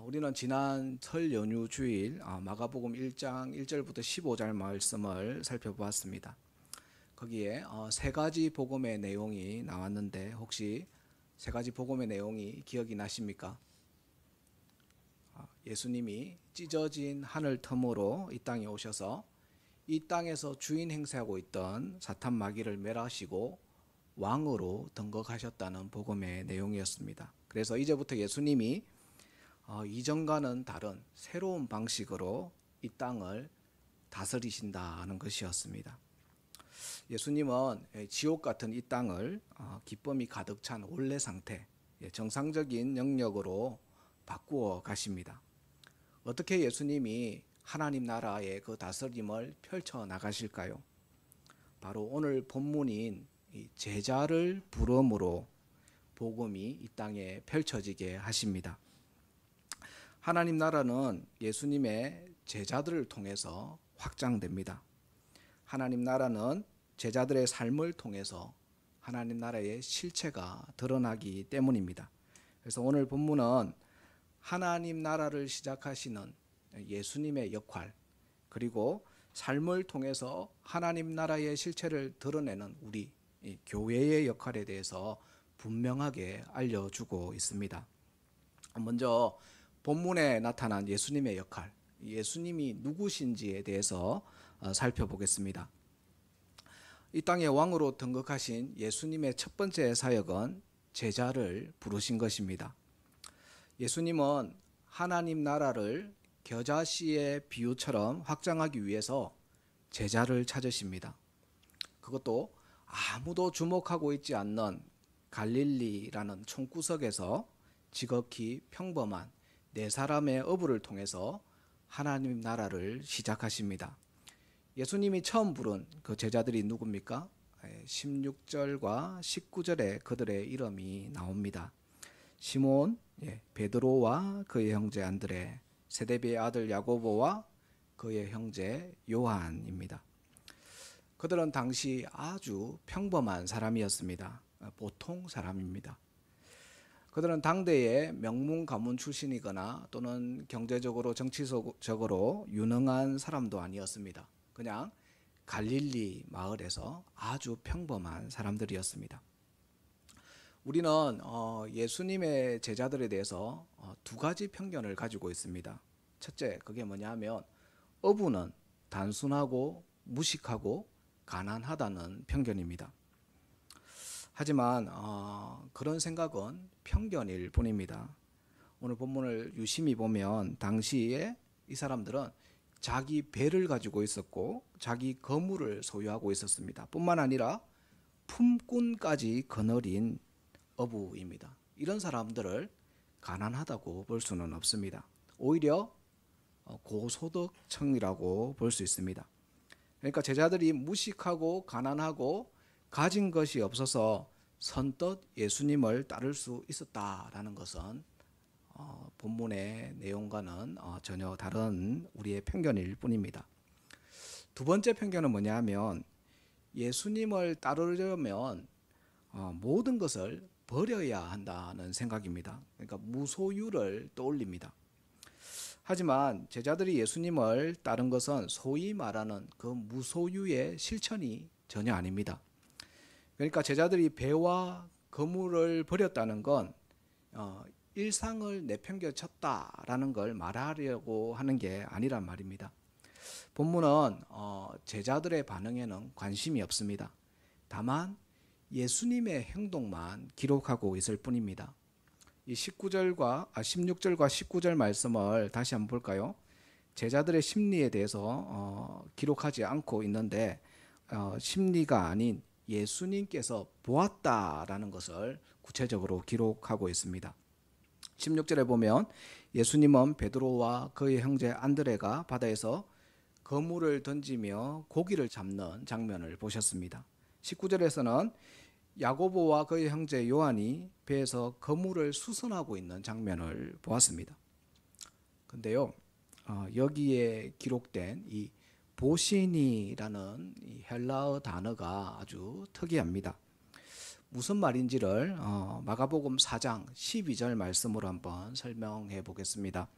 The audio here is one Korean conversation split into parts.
우리는 지난 설 연휴 주일 마가복음 1장 1절부터 15절 말씀을 살펴보았습니다. 거기에 세 가지 복음의 내용이 나왔는데 혹시 세 가지 복음의 내용이 기억이 나십니까? 예수님이 찢어진 하늘 틈으로 이 땅에 오셔서 이 땅에서 주인 행세하고 있던 사탄 마귀를 멸하시고 왕으로 등극하셨다는 복음의 내용이었습니다. 그래서 이제부터 예수님이 이전과는 다른 새로운 방식으로 이 땅을 다스리신다는 것이었습니다. 예수님은 지옥 같은 이 땅을 기쁨이 가득 찬 원래 상태, 정상적인 영역으로 바꾸어 가십니다. 어떻게 예수님이 하나님 나라의 그 다스림을 펼쳐 나가실까요? 바로 오늘 본문인 제자를 부름으로 복음이 이 땅에 펼쳐지게 하십니다. 하나님 나라는 예수님의 제자들을 통해서 확장됩니다. 하나님 나라는 제자들의 삶을 통해서 하나님 나라의 실체가 드러나기 때문입니다. 그래서 오늘 본문은 하나님 나라를 시작하시는 예수님의 역할, 그리고 삶을 통해서 하나님 나라의 실체를 드러내는 우리 교회의 역할에 대해서 분명하게 알려주고 있습니다. 먼저 본문에 나타난 예수님의 역할, 예수님이 누구신지에 대해서 살펴보겠습니다. 이 땅의 왕으로 등극하신 예수님의 첫 번째 사역은 제자를 부르신 것입니다. 예수님은 하나님 나라를 겨자씨의 비유처럼 확장하기 위해서 제자를 찾으십니다. 그것도 아무도 주목하고 있지 않는 갈릴리라는 촌구석에서 지극히 평범한 네 사람의 어부를 통해서 하나님 나라를 시작하십니다. 예수님이 처음 부른 그 제자들이 누굽니까? 16절과 19절에 그들의 이름이 나옵니다. 시몬, 베드로와 그의 형제 안드레, 세데베의 아들 야고보와 그의 형제 요한입니다. 그들은 당시 아주 평범한 사람이었습니다. 보통 사람입니다. 그들은 당대의 명문 가문 출신이거나 또는 경제적으로 정치적으로 유능한 사람도 아니었습니다. 그냥 갈릴리 마을에서 아주 평범한 사람들이었습니다. 우리는 예수님의 제자들에 대해서 두 가지 편견을 가지고 있습니다. 첫째, 그게 뭐냐면 어부는 단순하고 무식하고 가난하다는 편견입니다. 하지만 그런 생각은 편견일 뿐입니다. 오늘 본문을 유심히 보면 당시에 이 사람들은 자기 배를 가지고 있었고 자기 거물을 소유하고 있었습니다. 뿐만 아니라 품꾼까지 거느린 어부입니다. 이런 사람들을 가난하다고 볼 수는 없습니다. 오히려 고소득층이라고 볼 수 있습니다. 그러니까 제자들이 무식하고 가난하고 가진 것이 없어서 선뜻 예수님을 따를 수 있었다라는 것은 본문의 내용과는 전혀 다른 우리의 편견일 뿐입니다. 두 번째 편견은 뭐냐면 예수님을 따르려면 모든 것을 버려야 한다는 생각입니다. 그러니까 무소유를 떠올립니다. 하지만 제자들이 예수님을 따른 것은 소위 말하는 그 무소유의 실천이 전혀 아닙니다. 그러니까 제자들이 배와 거물을 버렸다는 건 일상을 내팽겨쳤다라는 걸 말하려고 하는 게 아니란 말입니다. 본문은 제자들의 반응에는 관심이 없습니다. 다만 예수님의 행동만 기록하고 있을 뿐입니다. 이 16절과 19절 말씀을 다시 한번 볼까요? 제자들의 심리에 대해서 기록하지 않고 있는데 심리가 아닌 예수님께서 보았다라는 것을 구체적으로 기록하고 있습니다. 16절에 보면 예수님은 베드로와 그의 형제 안드레가 바다에서 그물을 던지며 고기를 잡는 장면을 보셨습니다. 19절에서는 야고보와 그의 형제 요한이 배에서 그물을 수선하고 있는 장면을 보았습니다. 근데요, 여기에 기록된 이 보시니라는 이 헬라어 단어가 아주 특이합니다. 무슨 말인지를 마가복음 4장 12절 말씀으로 한번 설명해 보겠습니다.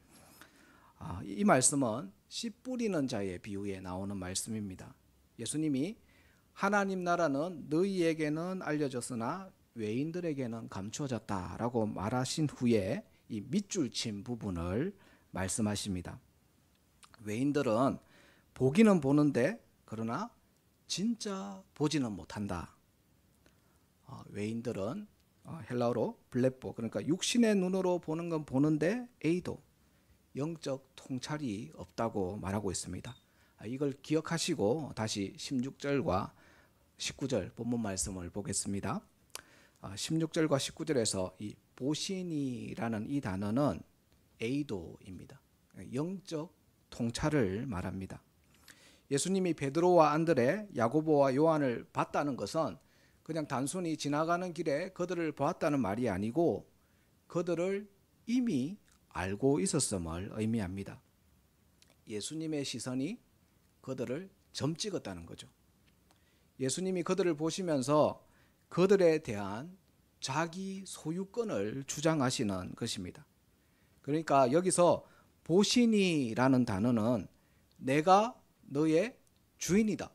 이 말씀은 씨 뿌리는 자의 비유에 나오는 말씀입니다. 예수님이 하나님 나라는 너희에게는 알려졌으나 외인들에게는 감추어졌다라고 말하신 후에 이 밑줄 친 부분을 말씀하십니다. 외인들은 보기는 보는데 그러나 진짜 보지는 못한다. 외인들은 헬라어로 블레포, 그러니까 육신의 눈으로 보는 건 보는데 에이도 영적 통찰이 없다고 말하고 있습니다. 이걸 기억하시고 다시 16절과 19절 본문 말씀을 보겠습니다. 16절과 19절에서 이 보시니라는 이 단어는 에이도입니다. 영적 통찰을 말합니다. 예수님이 베드로와 안드레, 야고보와 요한을 봤다는 것은 그냥 단순히 지나가는 길에 그들을 보았다는 말이 아니고 그들을 이미 알고 있었음을 의미합니다. 예수님의 시선이 그들을 점 찍었다는 거죠. 예수님이 그들을 보시면서 그들에 대한 자기 소유권을 주장하시는 것입니다. 그러니까 여기서 보시니라는 단어는 내가 너의 주인이다.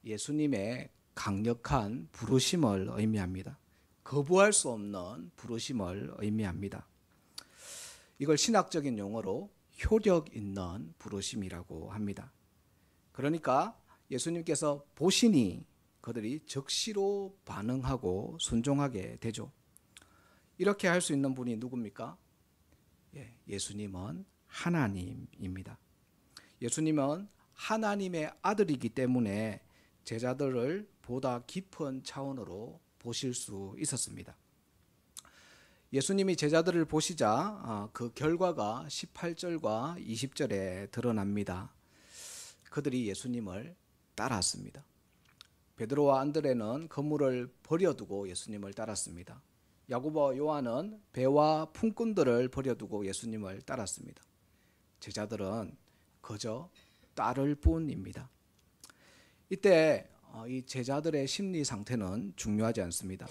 예수님의 강력한 부르심을 의미합니다. 거부할 수 없는 부르심을 의미합니다. 이걸 신학적인 용어로 효력 있는 부르심이라고 합니다. 그러니까 예수님께서 보시니 그들이 즉시로 반응하고 순종하게 되죠. 이렇게 할 수 있는 분이 누굽니까? 예수님은 하나님입니다. 예수님은 하나님의 아들이기 때문에 제자들을 보다 깊은 차원으로 보실 수 있었습니다. 예수님이 제자들을 보시자 그 결과가 18절과 20절에 드러납니다. 그들이 예수님을 따랐습니다. 베드로와 안드레는 그물을 버려두고 예수님을 따랐습니다. 야고보와 요한은 배와 품꾼들을 버려두고 예수님을 따랐습니다. 제자들은 그저 따를 뿐입니다. 이때 이 제자들의 심리 상태는 중요하지 않습니다.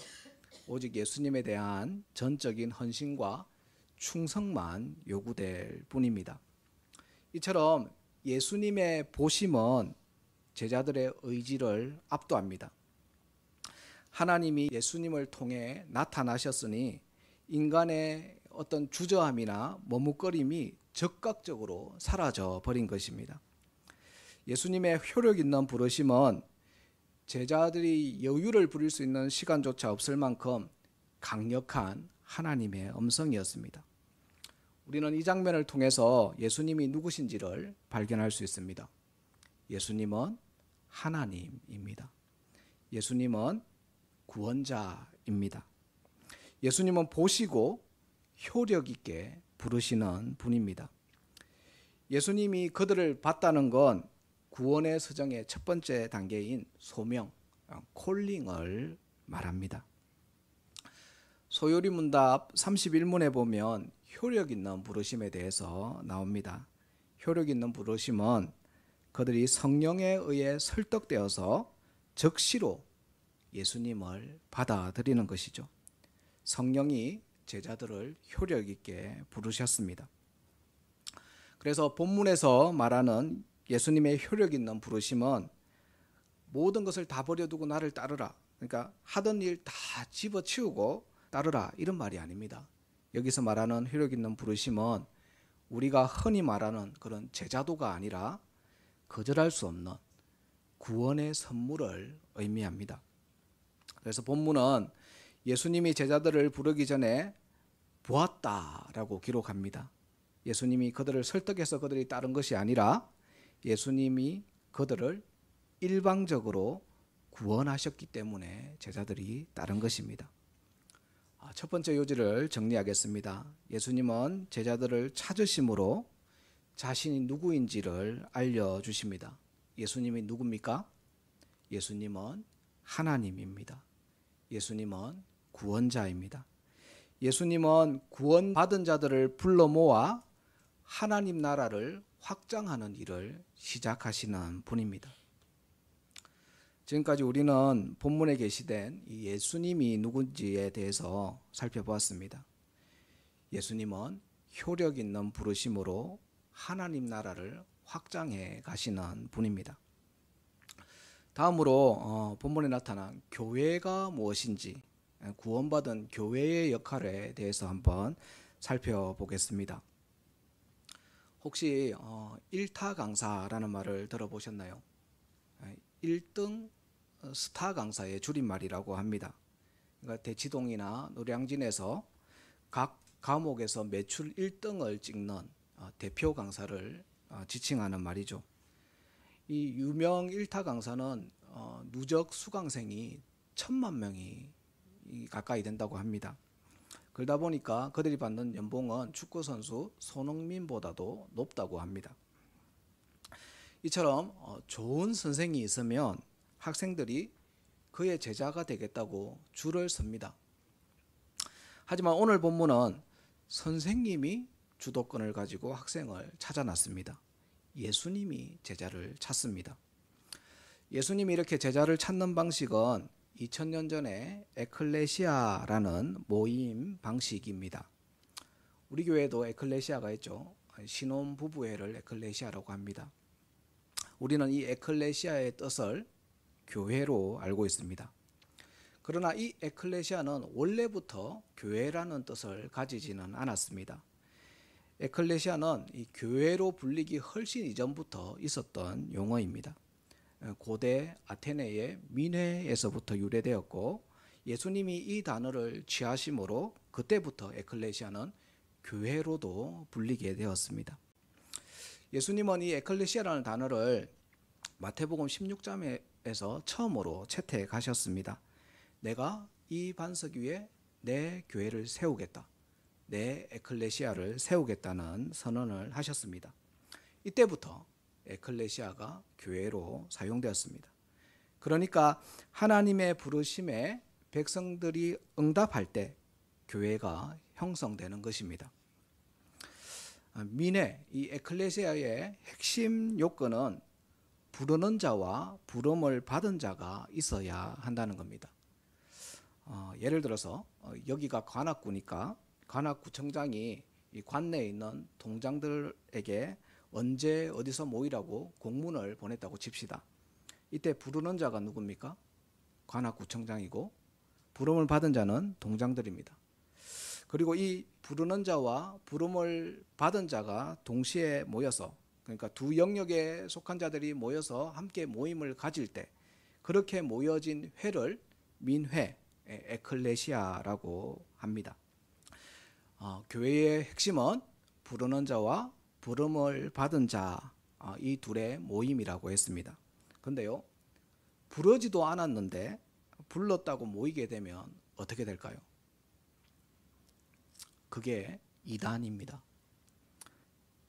오직 예수님에 대한 전적인 헌신과 충성만 요구될 뿐입니다. 이처럼 예수님의 보심은 제자들의 의지를 압도합니다. 하나님이 예수님을 통해 나타나셨으니 인간의 어떤 주저함이나 머뭇거림이 즉각적으로 사라져 버린 것입니다. 예수님의 효력 있는 부르심은 제자들이 여유를 부릴 수 있는 시간조차 없을 만큼 강력한 하나님의 음성이었습니다. 우리는 이 장면을 통해서 예수님이 누구신지를 발견할 수 있습니다. 예수님은 하나님입니다. 예수님은 구원자입니다. 예수님은 보시고 효력 있게 부르시는 분입니다. 예수님이 그들을 봤다는 건 구원의 서정의 첫 번째 단계인 소명, 콜링을 말합니다. 소요리 문답 31문에 보면 효력 있는 부르심에 대해서 나옵니다. 효력 있는 부르심은 그들이 성령에 의해 설득되어서 즉시로 예수님을 받아들이는 것이죠. 성령이 제자들을 효력 있게 부르셨습니다. 그래서 본문에서 말하는 예수님의 효력 있는 부르심은 모든 것을 다 버려두고 나를 따르라. 그러니까 하던 일 다 집어치우고 따르라 이런 말이 아닙니다. 여기서 말하는 효력 있는 부르심은 우리가 흔히 말하는 그런 제자도가 아니라 거절할 수 없는 구원의 선물을 의미합니다. 그래서 본문은 예수님이 제자들을 부르기 전에 보았다라고 기록합니다. 예수님이 그들을 설득해서 그들이 따른 것이 아니라 예수님이 그들을 일방적으로 구원하셨기 때문에 제자들이 따른 것입니다. 첫 번째 요지를 정리하겠습니다. 예수님은 제자들을 찾으심으로 자신이 누구인지를 알려주십니다. 예수님이 누굽니까? 예수님은 하나님입니다. 예수님은 구원자입니다. 예수님은 구원받은 자들을 불러 모아 하나님 나라를 확장하는 일을 시작하시는 분입니다. 지금까지 우리는 본문에 게시된 이 예수님이 누군지에 대해서 살펴보았습니다. 예수님은 효력 있는 부르심으로 하나님 나라를 확장해 가시는 분입니다. 다음으로 본문에 나타난 교회가 무엇인지, 구원받은 교회의 역할에 대해서 한번 살펴보겠습니다. 혹시 일타 강사라는 말을 들어보셨나요? 1등 스타 강사의 줄임말이라고 합니다. 그러니까 대치동이나 노량진에서 각 과목에서 매출 1등을 찍는 대표 강사를 지칭하는 말이죠. 이 유명 일타 강사는 누적 수강생이 1,000만 명이 가까이 된다고 합니다. 그러다 보니까 그들이 받는 연봉은 축구선수 손흥민보다도 높다고 합니다. 이처럼 좋은 선생이 있으면 학생들이 그의 제자가 되겠다고 줄을 섭니다. 하지만 오늘 본문은 선생님이 주도권을 가지고 학생을 찾아놨습니다. 예수님이 제자를 찾습니다. 예수님이 이렇게 제자를 찾는 방식은 2000년 전에 에클레시아라는 모임 방식입니다. 우리 교회도 에클레시아가 있죠. 신혼부부회를 에클레시아라고 합니다. 우리는 이 에클레시아의 뜻을 교회로 알고 있습니다. 그러나 이 에클레시아는 원래부터 교회라는 뜻을 가지지는 않았습니다. 에클레시아는 이 교회로 불리기 훨씬 이전부터 있었던 용어입니다. 고대 아테네의 민회에서부터 유래되었고 예수님이 이 단어를 취하심으로 그때부터 에클레시아는 교회로도 불리게 되었습니다. 예수님은 이 에클레시아라는 단어를 마태복음 16장에서 처음으로 채택하셨습니다. 내가 이 반석 위에 내 교회를 세우겠다. 내 에클레시아를 세우겠다는 선언을 하셨습니다. 이때부터 에클레시아가 교회로 사용되었습니다. 그러니까 하나님의 부르심에 백성들이 응답할 때 교회가 형성되는 것입니다. 민회, 이 에클레시아의 핵심 요건은 부르는 자와 부름을 받은 자가 있어야 한다는 겁니다. 예를 들어서 여기가 관악구니까 관악구청장이 이 관내에 있는 동장들에게 언제 어디서 모이라고 공문을 보냈다고 칩시다. 이때 부르는 자가 누굽니까? 관악구청장이고 부름을 받은 자는 동장들입니다. 그리고 이 부르는 자와 부름을 받은 자가 동시에 모여서, 그러니까 두 영역에 속한 자들이 모여서 함께 모임을 가질 때 그렇게 모여진 회를 민회, 에클레시아라고 합니다. 교회의 핵심은 부르는 자와 부름을 받은 자, 이 둘의 모임이라고 했습니다. 그런데요, 부르지도 않았는데 불렀다고 모이게 되면 어떻게 될까요? 그게 이단입니다.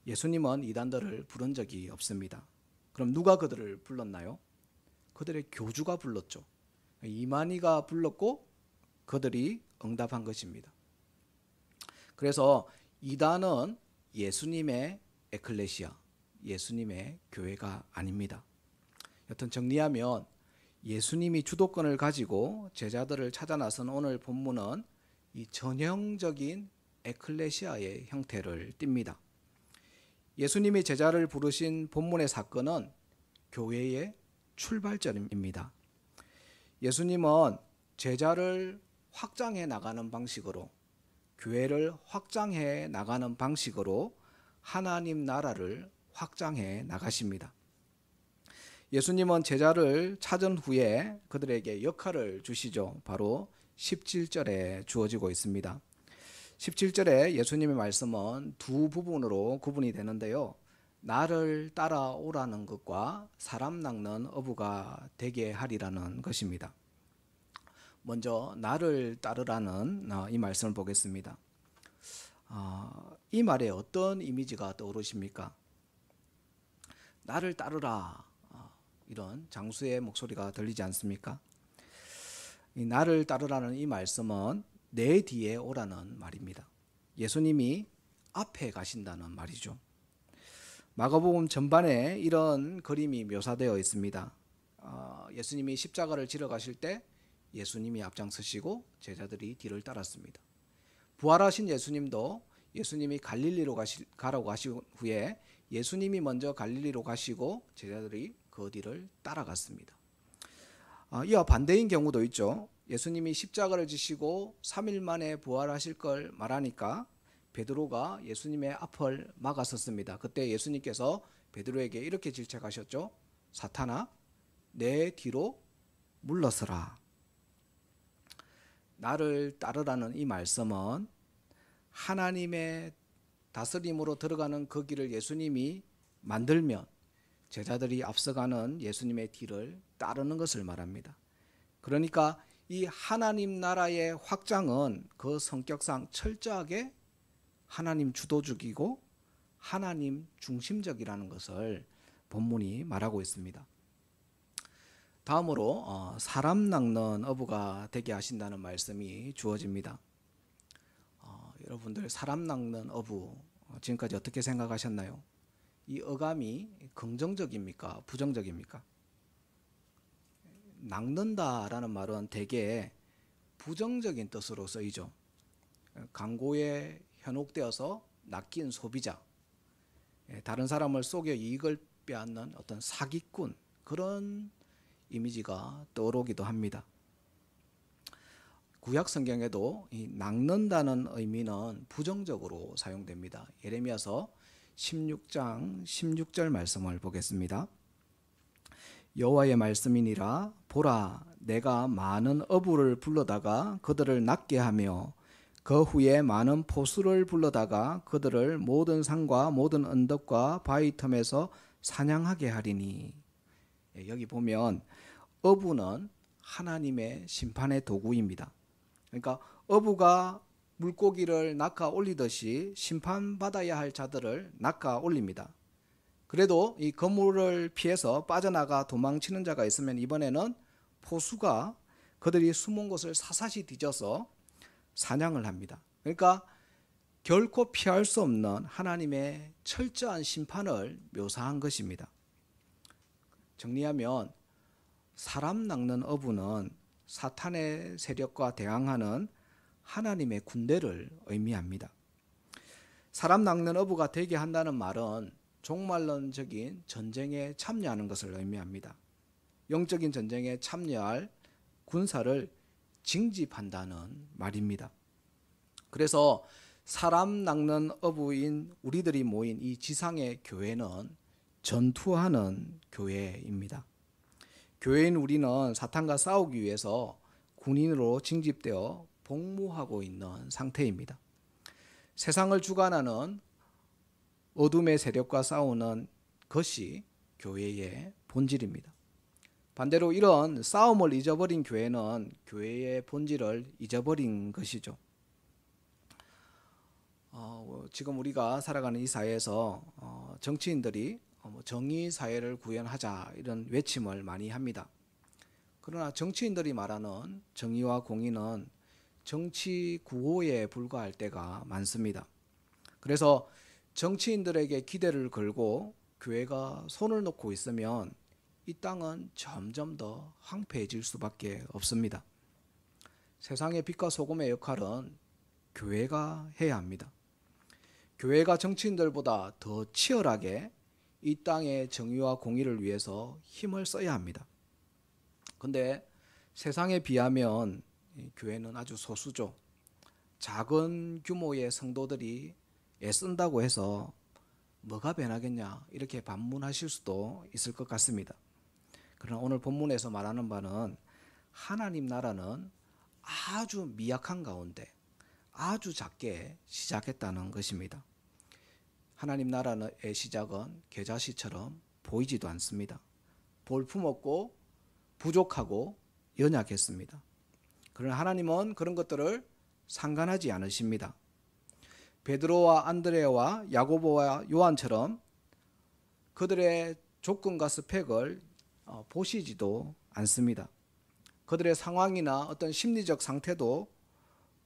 예수님은 이단들을 부른 적이 없습니다. 그럼 누가 그들을 불렀나요? 그들의 교주가 불렀죠. 이만희가 불렀고 그들이 응답한 것입니다. 그래서 이단은 예수님의 에클레시아, 예수님의 교회가 아닙니다. 여튼 정리하면 예수님이 주도권을 가지고 제자들을 찾아 나선 오늘 본문은 이 전형적인 에클레시아의 형태를 띱니다. 예수님이 제자를 부르신 본문의 사건은 교회의 출발점입니다. 예수님은 제자를 확장해 나가는 방식으로, 교회를 확장해 나가는 방식으로 하나님 나라를 확장해 나가십니다. 예수님은 제자를 찾은 후에 그들에게 역할을 주시죠. 바로 17절에 주어지고 있습니다. 17절에 예수님의 말씀은 두 부분으로 구분이 되는데요. 나를 따라오라는 것과 사람 낚는 어부가 되게 하리라는 것입니다. 먼저 나를 따르라는 이 말씀을 보겠습니다. 이 말에 어떤 이미지가 떠오르십니까? 나를 따르라, 이런 장수의 목소리가 들리지 않습니까? 이 나를 따르라는 이 말씀은 내 뒤에 오라는 말입니다. 예수님이 앞에 가신다는 말이죠. 마가복음 전반에 이런 그림이 묘사되어 있습니다. 예수님이 십자가를 지러 가실 때 예수님이 앞장서시고 제자들이 뒤를 따랐습니다. 부활하신 예수님도 예수님이 갈릴리로 가라고 하신 후에 예수님이 먼저 갈릴리로 가시고 제자들이 그 뒤를 따라갔습니다. 이와 반대인 경우도 있죠. 예수님이 십자가를 지시고 3일 만에 부활하실 걸 말하니까 베드로가 예수님의 앞을 막았었습니다. 그때 예수님께서 베드로에게 이렇게 질책하셨죠. 사탄아, 내 뒤로 물러서라. 나를 따르라는 이 말씀은 하나님의 다스림으로 들어가는 그 길을 예수님이 만들면 제자들이 앞서가는 예수님의 뒤를 따르는 것을 말합니다. 그러니까 이 하나님 나라의 확장은 그 성격상 철저하게 하나님 주도적이고 하나님 중심적이라는 것을 본문이 말하고 있습니다. 다음으로 사람 낚는 어부가 되게 하신다는 말씀이 주어집니다. 여러분들 사람 낚는 어부 지금까지 어떻게 생각하셨나요? 이 어감이 긍정적입니까? 부정적입니까? 낚는다라는 말은 대개 부정적인 뜻으로 쓰이죠. 광고에 현혹되어서 낚인 소비자, 다른 사람을 속여 이익을 빼앗는 어떤 사기꾼, 그런 이미지가 떠오르기도 합니다. 구약 성경에도 이 낚는다는 의미는 부정적으로 사용됩니다. 예레미야서 16장 16절 말씀을 보겠습니다. 여호와의 말씀이니라. 보라, 내가 많은 어부를 불러다가 그들을 낚게 하며 그 후에 많은 포수를 불러다가 그들을 모든 산과 모든 언덕과 바위 틈에서 사냥하게 하리니. 여기 보면 어부는 하나님의 심판의 도구입니다. 그러니까 어부가 물고기를 낚아 올리듯이 심판받아야 할 자들을 낚아 올립니다. 그래도 이 그물을 피해서 빠져나가 도망치는 자가 있으면 이번에는 포수가 그들이 숨은 곳을 사사시 뒤져서 사냥을 합니다. 그러니까 결코 피할 수 없는 하나님의 철저한 심판을 묘사한 것입니다. 정리하면 사람 낚는 어부는 사탄의 세력과 대항하는 하나님의 군대를 의미합니다. 사람 낚는 어부가 되게 한다는 말은 종말론적인 전쟁에 참여하는 것을 의미합니다. 영적인 전쟁에 참여할 군사를 징집한다는 말입니다. 그래서 사람 낚는 어부인 우리들이 모인 이 지상의 교회는 전투하는 교회입니다. 교회인 우리는 사탄과 싸우기 위해서 군인으로 징집되어 복무하고 있는 상태입니다. 세상을 주관하는 어둠의 세력과 싸우는 것이 교회의 본질입니다. 반대로 이런 싸움을 잊어버린 교회는 교회의 본질을 잊어버린 것이죠. 지금 우리가 살아가는 이 사회에서 정치인들이 정의 사회를 구현하자 이런 외침을 많이 합니다. 그러나 정치인들이 말하는 정의와 공의는 정치 구호에 불과할 때가 많습니다. 그래서 정치인들에게 기대를 걸고 교회가 손을 놓고 있으면 이 땅은 점점 더 황폐해질 수밖에 없습니다. 세상의 빛과 소금의 역할은 교회가 해야 합니다. 교회가 정치인들보다 더 치열하게 이 땅의 정의와 공의를 위해서 힘을 써야 합니다. 그런데 세상에 비하면 교회는 아주 소수죠. 작은 규모의 성도들이 애쓴다고 해서 뭐가 변하겠냐 이렇게 반문하실 수도 있을 것 같습니다. 그러나 오늘 본문에서 말하는 바는 하나님 나라는 아주 미약한 가운데 아주 작게 시작했다는 것입니다. 하나님 나라의 시작은 겨자씨처럼 보이지도 않습니다. 볼품없고 부족하고 연약했습니다. 그러나 하나님은 그런 것들을 상관하지 않으십니다. 베드로와 안드레와 야고보와 요한처럼 그들의 조건과 스펙을 보시지도 않습니다. 그들의 상황이나 어떤 심리적 상태도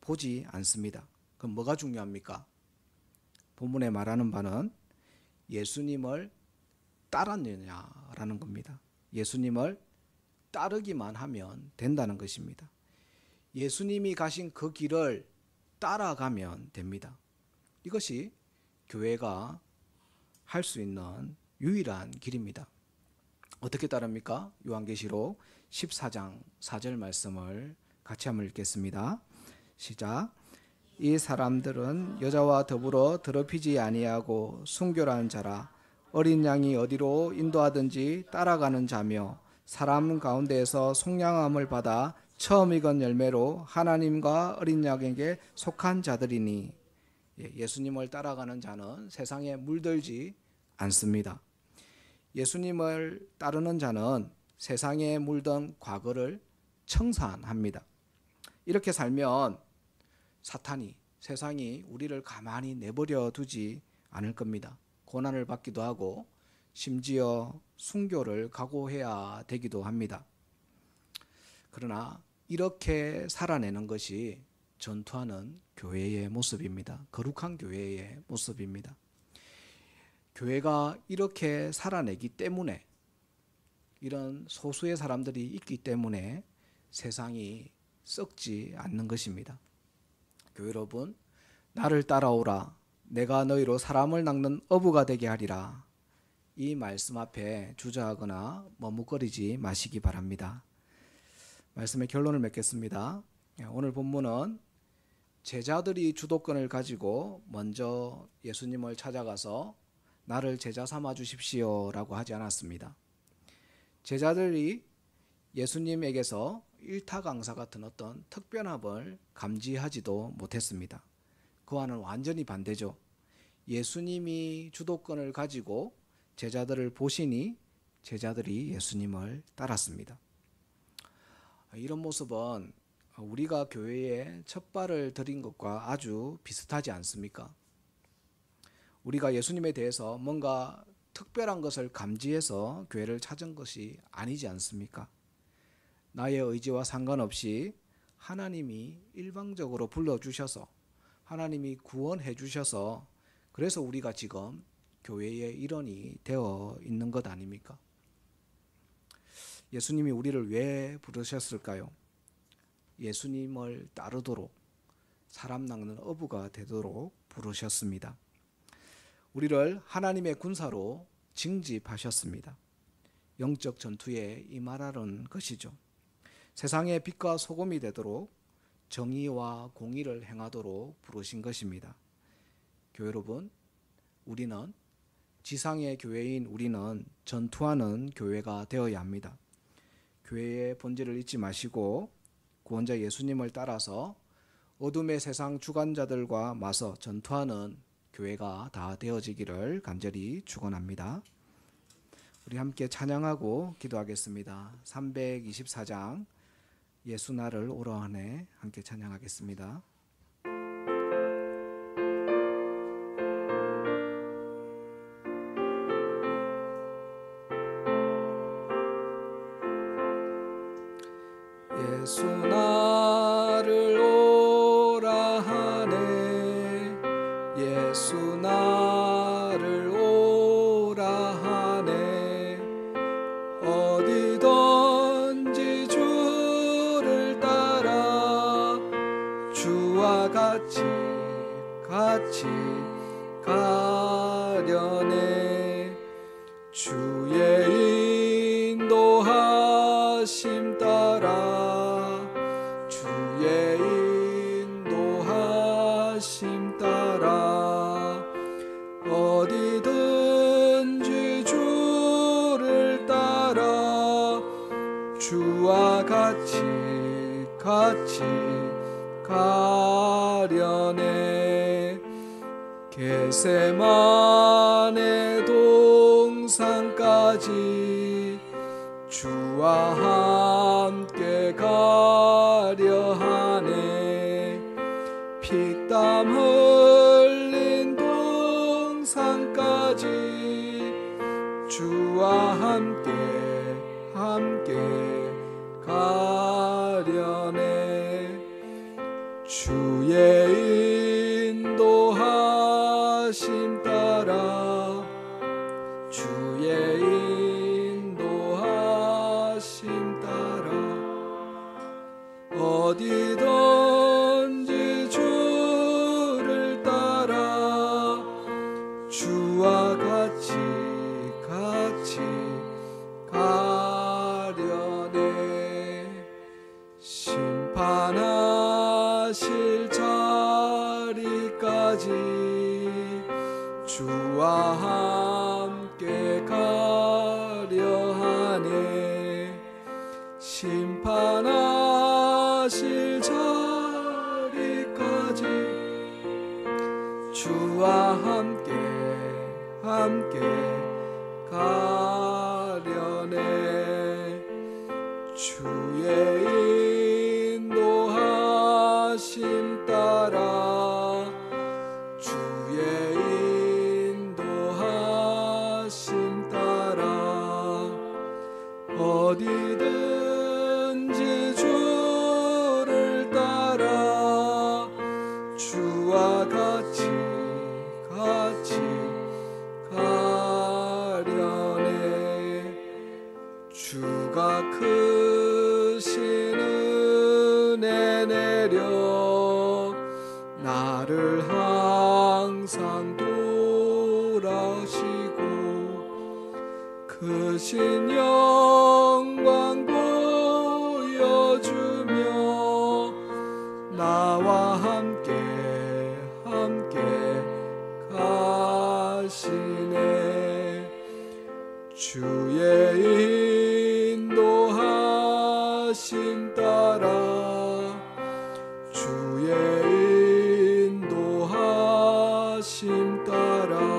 보지 않습니다. 그럼 뭐가 중요합니까? 본문에 말하는 바는 예수님을 따랐느냐라는 겁니다. 예수님을 따르기만 하면 된다는 것입니다. 예수님이 가신 그 길을 따라가면 됩니다. 이것이 교회가 할 수 있는 유일한 길입니다. 어떻게 따릅니까? 요한계시록 14장 4절 말씀을 같이 한번 읽겠습니다. 시작. 이 사람들은 여자와 더불어 더럽히지 아니하고 순결한 자라. 어린 양이 어디로 인도하든지 따라가는 자며 사람 가운데에서 속량함을 받아 처음 익은 열매로 하나님과 어린 양에게 속한 자들이니. 예수님을 따라가는 자는 세상에 물들지 않습니다. 예수님을 따르는 자는 세상에 물든 과거를 청산합니다. 이렇게 살면 사탄이, 세상이 우리를 가만히 내버려 두지 않을 겁니다. 고난을 받기도 하고 심지어 순교를 각오해야 되기도 합니다. 그러나 이렇게 살아내는 것이 전투하는 교회의 모습입니다. 거룩한 교회의 모습입니다. 교회가 이렇게 살아내기 때문에, 이런 소수의 사람들이 있기 때문에 세상이 썩지 않는 것입니다. 교회 여러분, 나를 따라오라. 내가 너희로 사람을 낚는 어부가 되게 하리라. 이 말씀 앞에 주저하거나 머뭇거리지 마시기 바랍니다. 말씀의 결론을 맺겠습니다. 오늘 본문은 제자들이 주도권을 가지고 먼저 예수님을 찾아가서 나를 제자 삼아 주십시오 라고 하지 않았습니다. 제자들이 예수님에게서 일타 강사 같은 어떤 특별함을 감지하지도 못했습니다. 그와는 완전히 반대죠. 예수님이 주도권을 가지고 제자들을 보시니 제자들이 예수님을 따랐습니다. 이런 모습은 우리가 교회에 첫 발을 들인 것과 아주 비슷하지 않습니까? 우리가 예수님에 대해서 뭔가 특별한 것을 감지해서 교회를 찾은 것이 아니지 않습니까? 나의 의지와 상관없이 하나님이 일방적으로 불러주셔서, 하나님이 구원해 주셔서, 그래서 우리가 지금 교회의 일원이 되어 있는 것 아닙니까? 예수님이 우리를 왜 부르셨을까요? 예수님을 따르도록, 사람 낚는 어부가 되도록 부르셨습니다. 우리를 하나님의 군사로 징집하셨습니다. 영적 전투에 임하라는 것이죠. 세상의 빛과 소금이 되도록 정의와 공의를 행하도록 부르신 것입니다. 교회 여러분, 우리는, 지상의 교회인 우리는 전투하는 교회가 되어야 합니다. 교회의 본질을 잊지 마시고 구원자 예수님을 따라서 어둠의 세상 주관자들과 맞서 전투하는 교회가 다 되어지기를 간절히 축원합니다. 우리 함께 찬양하고 기도하겠습니다. 324장 예수 나를 오러하네 함께 찬양하겠습니다. 예수 나를 오라하네 예수 나를 오라하네 어디든지 주를 따라 주와 같이 가려네 주의 인도하심 따라 인도하심 따라 어디든지 주를 따라 주와 같이 가려네 겟세마네 동산까지 주와 함께 가려 하네 피땀 흘린 동산까지 주와 함께 가려네 주의 인도하심 따라 주의 인도하심 따라 주와 함께 가려 하네. 심판하실 자리까지 주와 함께 가려네. 주의 인도하심 따라 주의 인도하심 따라 어디든지 주를 따라 주와 같이 가려네. 주가 크신 은혜 내려 나를 항상 돌아오시고 크신 영광 보여주며 나와 함께 가시네. 주의 인도하심 따라 주의 인도하심 따라